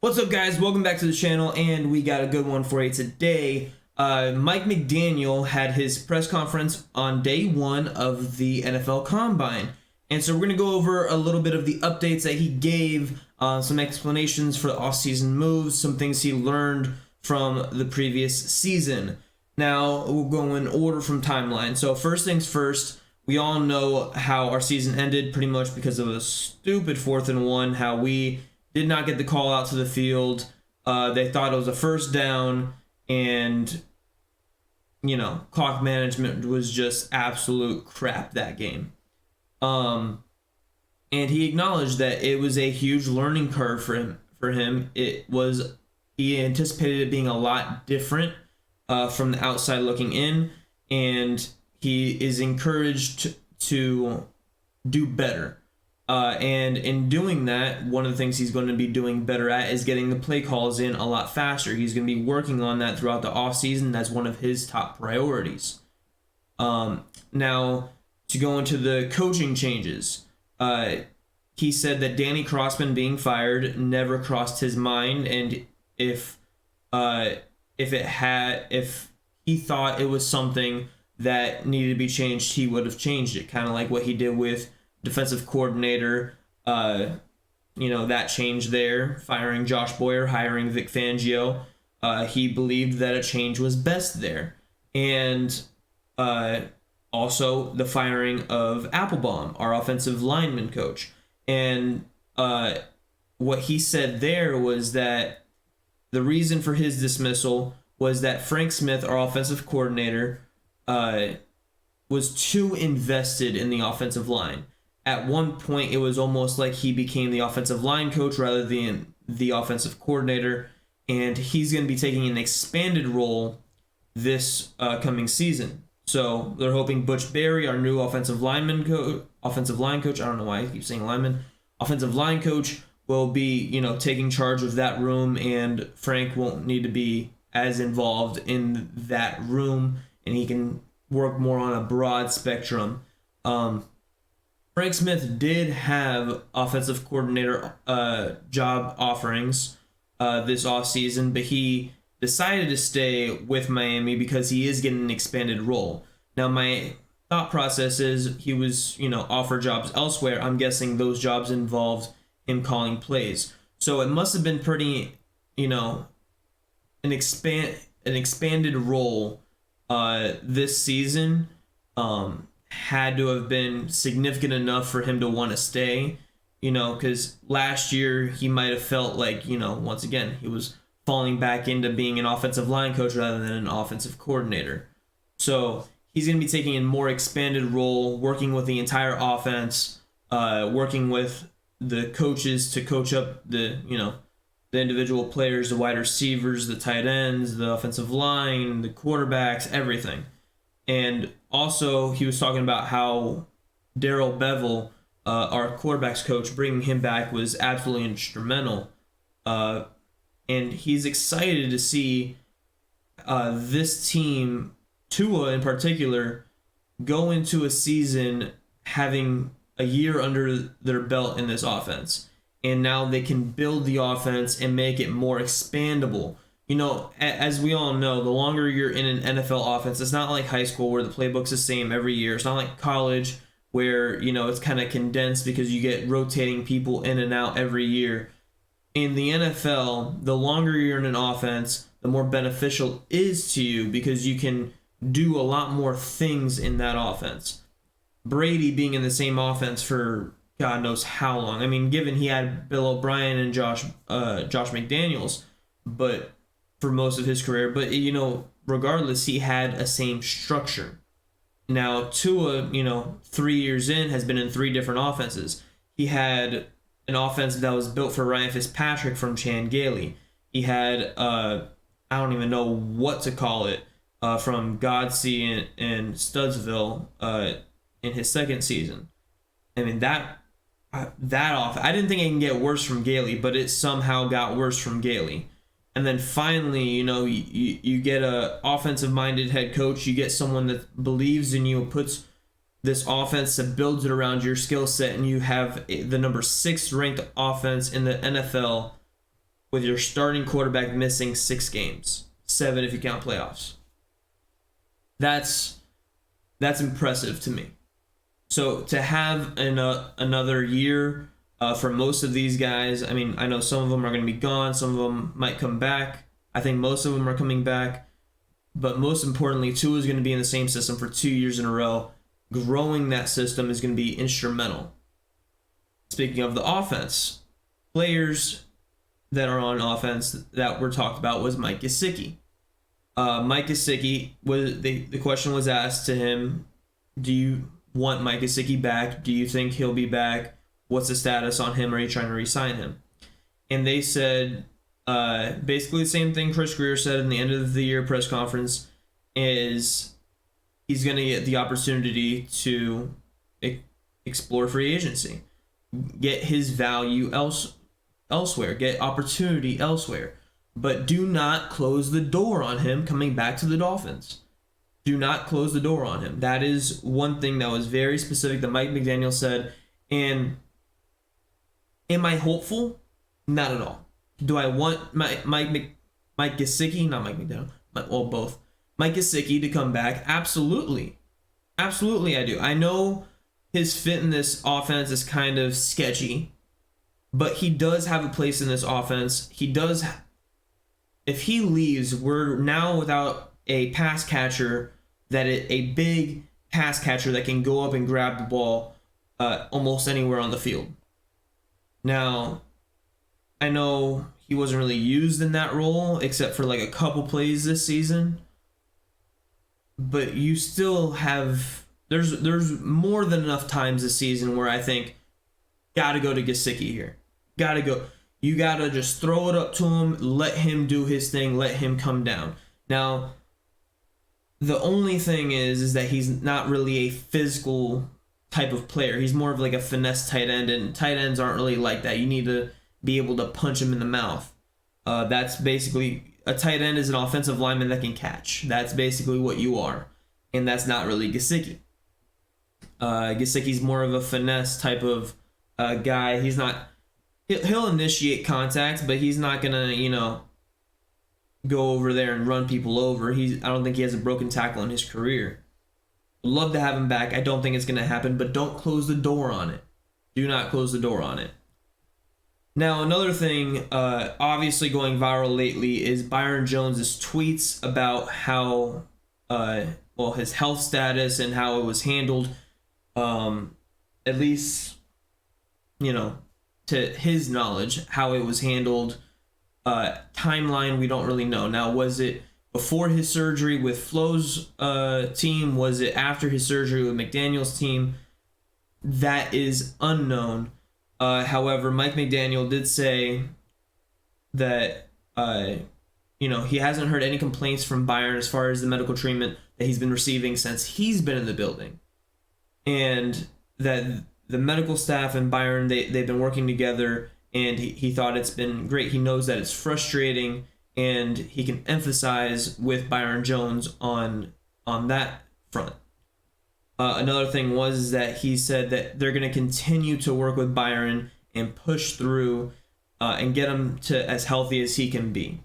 What's up, guys? Welcome back to the channel, and we got a good one for you today. Mike McDaniel had his press conference on day one of the NFL Combine, and so we're going to go over a little bit of the updates that he gave, some explanations for the offseason moves, some things he learned from the previous season. Now, we'll go in order from timeline. So first things first, we all know how our season ended pretty much because of a stupid 4th and 1, how we did not get the call out to the field. They thought it was a first down, and, clock management was just absolute crap that game. And he acknowledged that it was a huge learning curve for him. He anticipated it being a lot different from the outside looking in, and he is encouraged to do better. And in doing that, one of the things he's going to be doing better at is getting the play calls in a lot faster. He's going to be working on that throughout the offseason. That's one of his top priorities. Now, to go into the coaching changes, he said that Danny Crossman being fired never crossed his mind, and if he thought it was something that needed to be changed, he would have changed it, kind of like what he did with defensive coordinator, that change there, firing Josh Boyer, hiring Vic Fangio. He believed that a change was best there. And also the firing of Applebaum, our offensive lineman coach. And what he said there was that the reason for his dismissal was that Frank Smith, our offensive coordinator, was too invested in the offensive line. At one point, it was almost like he became the offensive line coach rather than the offensive coordinator, and he's going to be taking an expanded role this coming season. So they're hoping Butch Berry, our new offensive line coach, I don't know why I keep saying lineman, offensive line coach, will be, taking charge of that room, and Frank won't need to be as involved in that room, and he can work more on a broad spectrum. Frank Smith did have offensive coordinator job offerings this offseason, but he decided to stay with Miami because he is getting an expanded role. Now, my thought process is he was, offered jobs elsewhere. I'm guessing those jobs involved him calling plays. So it must have been pretty, an expanded role this season. Had to have been significant enough for him to want to stay, because last year he might have felt like, once again, he was falling back into being an offensive line coach rather than an offensive coordinator. So he's going to be taking a more expanded role, working with the entire offense, working with the coaches to coach up the individual players, the wide receivers, the tight ends, the offensive line, the quarterbacks, everything. And also, he was talking about how Darrell Bevell, our quarterbacks coach, bringing him back was absolutely instrumental. And he's excited to see this team, Tua in particular, go into a season having a year under their belt in this offense. And now they can build the offense and make it more expandable. As we all know, the longer you're in an NFL offense, it's not like high school where the playbook's the same every year. It's not like college where, it's kind of condensed because you get rotating people in and out every year. In the NFL, the longer you're in an offense, the more beneficial it is to you because you can do a lot more things in that offense. Brady being in the same offense for God knows how long. I mean, given he had Bill O'Brien and Josh McDaniels, but for most of his career, but regardless, he had a same structure. Now Tua, 3 years in, has been in 3 different offenses. He had an offense that was built for Ryan Fitzpatrick from Chan Gailey. He had I don't even know what to call it, from Godsey and Studsville in his second season. I mean that off. I didn't think it can get worse from Gailey, but it somehow got worse from Gailey. And then finally, you get a offensive-minded head coach. You get someone that believes in you, puts this offense that builds it around your skill set, and you have the number 6 ranked offense in the NFL with your starting quarterback missing 6 games, 7 if you count playoffs. That's impressive to me. So to have another year for most of these guys, I mean, I know some of them are going to be gone, some of them might come back. I think most of them are coming back. But most importantly, Tua is going to be in the same system for 2 years in a row. Growing that system is going to be instrumental. Speaking of the offense, players that are on offense that were talked about was Mike Gesicki. Mike Gesicki, the question was asked to him, do you want Mike Gesicki back? Do you think he'll be back? What's the status on him? Are you trying to re-sign him? And they said basically the same thing Chris Greer said in the end of the year press conference, is he's going to get the opportunity to explore free agency, get his value elsewhere, get opportunity elsewhere. But do not close the door on him coming back to the Dolphins. Do not close the door on him. That is one thing that was very specific that Mike McDaniel said. And am I hopeful? Not at all. Do I want Mike Gesicki, not Mike McDaniel, well, both, Mike Gesicki to come back? Absolutely. Absolutely I do. I know his fit in this offense is kind of sketchy, but he does have a place in this offense. He does. If he leaves, we're now without a pass catcher a big pass catcher that can go up and grab the ball almost anywhere on the field. Now, I know he wasn't really used in that role except for like a couple plays this season, but you still have there's more than enough times this season where I think gotta go to Gesicki here. Gotta go. You gotta just throw it up to him, let him do his thing, let him come down. Now, the only thing is that he's not really a physical type of player. He's more of like a finesse tight end, and tight ends aren't really like that. You need to be able to punch him in the mouth. That's basically, a tight end is an offensive lineman that can catch. That's basically what you are, and that's not really Gesicki. Gesicki's more of a finesse type of guy. He's not. He'll initiate contact, but he's not gonna, go over there and run people over. I don't think he has a broken tackle in his career. Love to have him back. I don't think it's gonna happen, but don't close the door on it. Do not close the door on it. Now, another thing, obviously going viral lately, is Byron Jones' tweets about how, his health status and how it was handled. At least, to his knowledge, how it was handled. Timeline, we don't really know. Now, was it before his surgery with Flo's team? Was it after his surgery with McDaniel's team? That is unknown. However, Mike McDaniel did say that, he hasn't heard any complaints from Byron as far as the medical treatment that he's been receiving since he's been in the building. And that the medical staff and Byron, they've been working together, and he thought it's been great. He knows that it's frustrating, and he can emphasize with Byron Jones on that front. Another thing was that he said that they're going to continue to work with Byron and push through and get him to as healthy as he can be.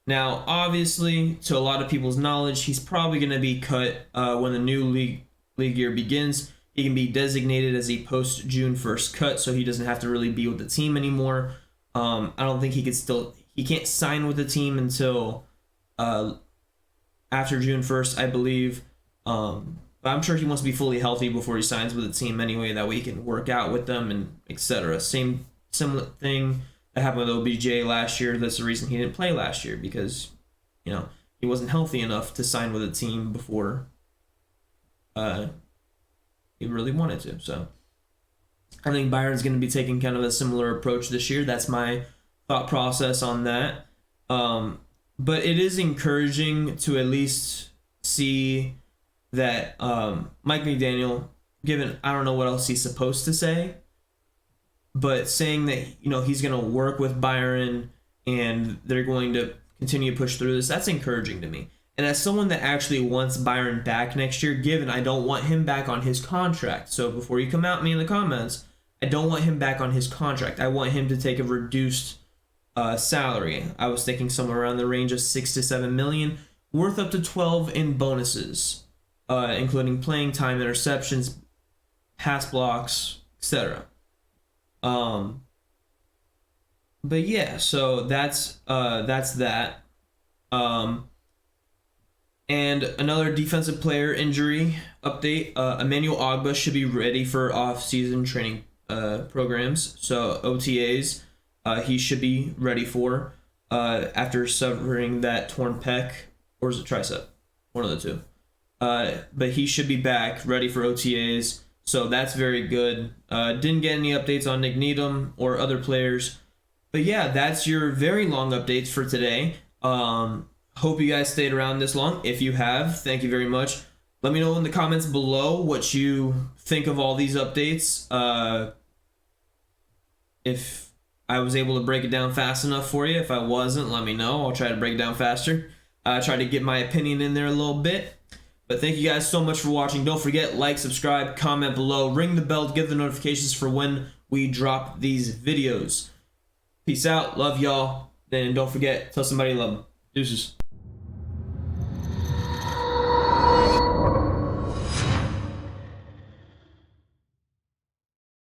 Now, obviously, to a lot of people's knowledge, he's probably going to be cut when the new league year begins. He can be designated as a post-June 1st cut, so he doesn't have to really be with the team anymore. I don't think he can't sign with the team until after June 1st, I believe. But I'm sure he wants to be fully healthy before he signs with the team anyway. That way he can work out with them and etc. Similar thing that happened with OBJ last year. That's the reason he didn't play last year, because he wasn't healthy enough to sign with a team before he really wanted to. So I think Byron's going to be taking kind of a similar approach this year. That's my thought process on that. But it is encouraging to at least see that Mike McDaniel, given I don't know what else he's supposed to say, but saying that he's going to work with Byron and they're going to continue to push through this, that's encouraging to me. And as someone that actually wants Byron back next year, given I don't want him back on his contract, so before you come at me in the comments, I don't want him back on his contract. I want him to take a reduced salary. I was thinking somewhere around the range of 6 to 7 million, worth up to 12 in bonuses, including playing time, interceptions, pass blocks, etc. But yeah, so that's that. And another defensive player injury update. Emmanuel Ogba should be ready for off-season training programs, so OTAs. He should be ready for after severing that torn pec, or is it tricep? One of the two. But he should be back, ready for OTAs. So that's very good. Didn't get any updates on Nick Needham or other players. But yeah, that's your very long updates for today. Hope you guys stayed around this long. If you have, thank you very much. Let me know in the comments below what you think of all these updates. If I was able to break it down fast enough for you. If I wasn't, let me know. I'll try to break it down faster. Try to get my opinion in there a little bit. But thank you guys so much for watching. Don't forget, like, subscribe, comment below, ring the bell to get the notifications for when we drop these videos. Peace out. Love y'all. And don't forget, tell somebody you love them. Deuces.